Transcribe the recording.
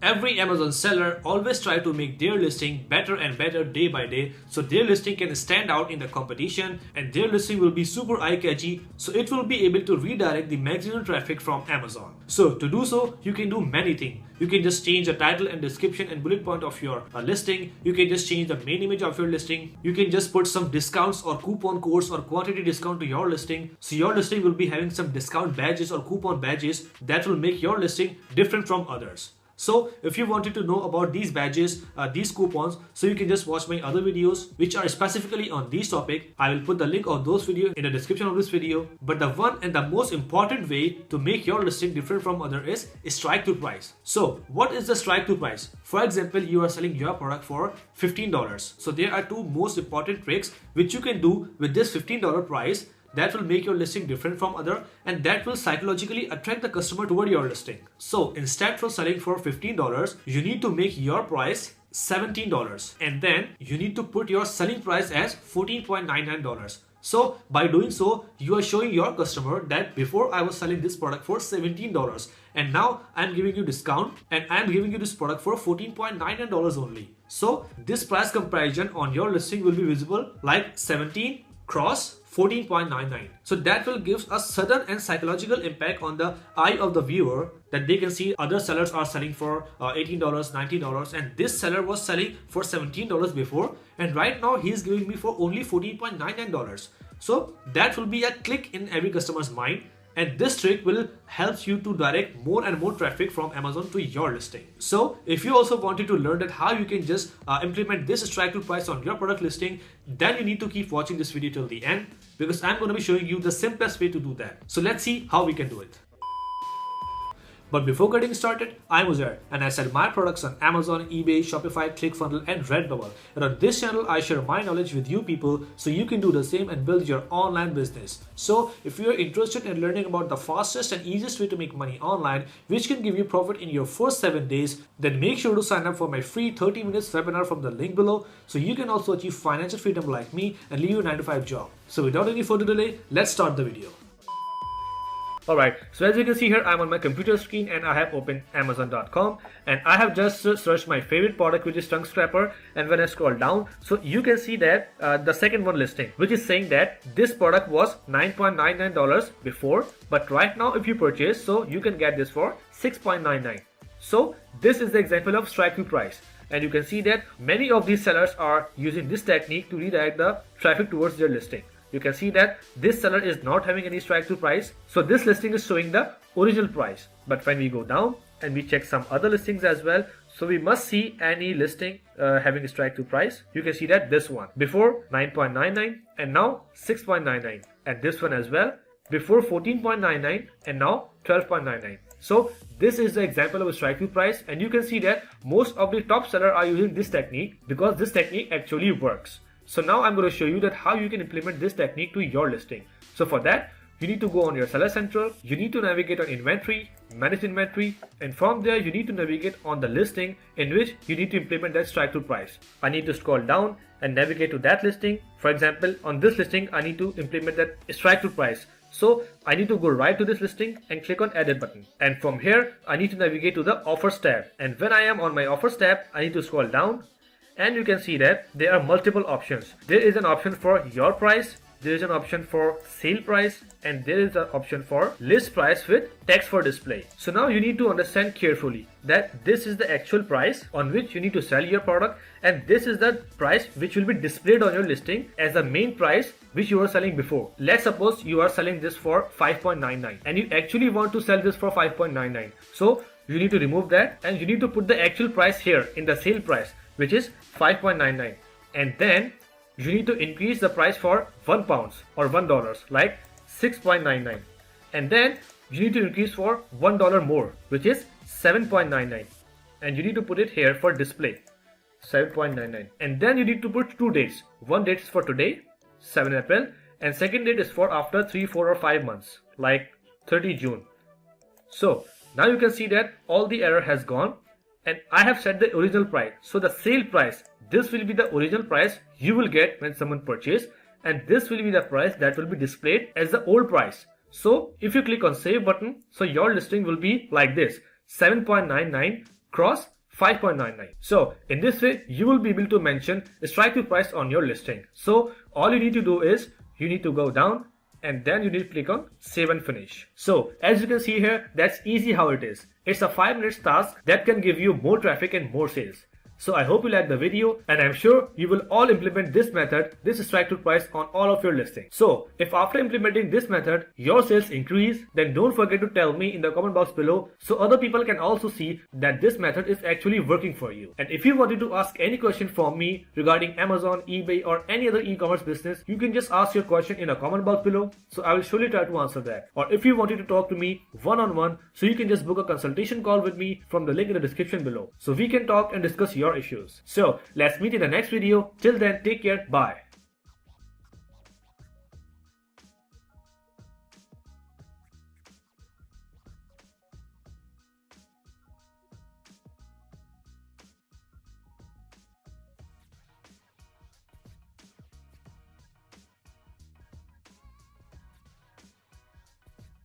Every Amazon seller always try to make their listing better and better day by day, so their listing can stand out in the competition and their listing will be super eye-catchy, so it will be able to redirect the maximum traffic from Amazon. So to do so, you can do many things. You can just change the title and description and bullet point of your listing. You can just change the main image of your listing. You can just put some discounts or coupon codes or quantity discount to your listing. So your listing will be having some discount badges or coupon badges that will make your listing different from others. So if you wanted to know about these badges, these coupons, so you can just watch my other videos which are specifically on this topic. I will put the link of those videos in the description of this video. But the one and the most important way to make your listing different from other is strike-through price. So what is the strike-through price? For example, you are selling your product for $15. So there are two most important tricks which you can do with this $15 price that will make your listing different from other, and that will psychologically attract the customer toward your listing. So instead of selling for $15, you need to make your price $17, and then you need to put your selling price as $14.99. So by doing so, you are showing your customer that before I was selling this product for $17 and now I'm giving you discount and I'm giving you this product for $14.99 only. So this price comparison on your listing will be visible like 17 cross 14.99. So that will give a sudden and psychological impact on the eye of the viewer, that they can see other sellers are selling for $18, $19, and this seller was selling for $17 before, and right now he is giving me for only $14.99. So that will be a click in every customer's mind. And this trick will help you to direct more and more traffic from Amazon to your listing. So if you also wanted to learn that how you can just implement this strike-through price on your product listing, then you need to keep watching this video till the end, because I'm going to be showing you the simplest way to do that. So let's see how we can do it. But before getting started, I'm Uzair and I sell my products on Amazon, eBay, Shopify, ClickFunnels and Redbubble. And on this channel, I share my knowledge with you people so you can do the same and build your online business. So if you're interested in learning about the fastest and easiest way to make money online, which can give you profit in your first 7 days, then make sure to sign up for my free 30 minutes webinar from the link below so you can also achieve financial freedom like me and leave your 9-to-5 job. So without any further delay, let's start the video. Alright, so as you can see here, I'm on my computer screen and I have opened Amazon.com and I have just searched my favorite product, which is tongue scraper, and when I scroll down, so you can see that the second one listing, which is saying that this product was $9.99 before, but right now if you purchase, so you can get this for $6.99. So this is the example of strike-through price. And you can see that many of these sellers are using this technique to redirect the traffic towards their listing. You can see that this seller is not having any strike-through price. So this listing is showing the original price. But when we go down and we check some other listings as well, so we must see any listing having a strike-through price. You can see that this one before 9.99 and now 6.99, and this one as well before 14.99 and now 12.99. So this is the example of a strike-through price, and you can see that most of the top sellers are using this technique because this technique actually works. So now I'm going to show you that how you can implement this technique to your listing. So for that, you need to go on your Seller Central, you need to navigate on Inventory, Manage Inventory, and from there you need to navigate on the listing in which you need to implement that strike-through price. I need to scroll down and navigate to that listing. For example, on this listing, I need to implement that strike-through price. So I need to go right to this listing and click on Edit button. And from here, I need to navigate to the Offers tab. And when I am on my Offers tab, I need to scroll down. And you can see that there are multiple options. There is an option for your price, there is an option for sale price, and there is an option for list price with text for display. So now you need to understand carefully that this is the actual price on which you need to sell your product, and this is the price which will be displayed on your listing as the main price which you were selling before. Let's suppose you are selling this for $5.99 and you actually want to sell this for $5.99. So you need to remove that and you need to put the actual price here in the sale price, which is $5.99, and then you need to increase the price for £1 or $1 like $6.99, and then you need to increase for $1 more, which is $7.99, and you need to put it here for display, $7.99, and then you need to put 2 dates. One date is for today, 7 April, and second date is for after 3, 4 or 5 months like 30 June. So now you can see that all the error has gone, and I have set the original price. So the sale price, this will be the original price you will get when someone purchases, and this will be the price that will be displayed as the old price. So if you click on save button, so your listing will be like this, $7.99 cross 5.99. So in this way, you will be able to mention the strike-through price on your listing. So all you need to do is you need to go down and then you need to click on save and finish. So as you can see here, that's easy how it is. It's a 5 minutes task that can give you more traffic and more sales. So I hope you liked the video, and I'm sure you will all implement this method, this strike-through price, on all of your listings. So if after implementing this method your sales increase, then don't forget to tell me in the comment box below so other people can also see that this method is actually working for you. And if you wanted to ask any question from me regarding Amazon, eBay or any other e-commerce business, you can just ask your question in the comment box below. So I will surely try to answer that. Or if you wanted to talk to me one-on-one, so you can just book a consultation call with me from the link in the description below. So we can talk and discuss your issues. So let's meet in the next video. Till then, take care. Bye.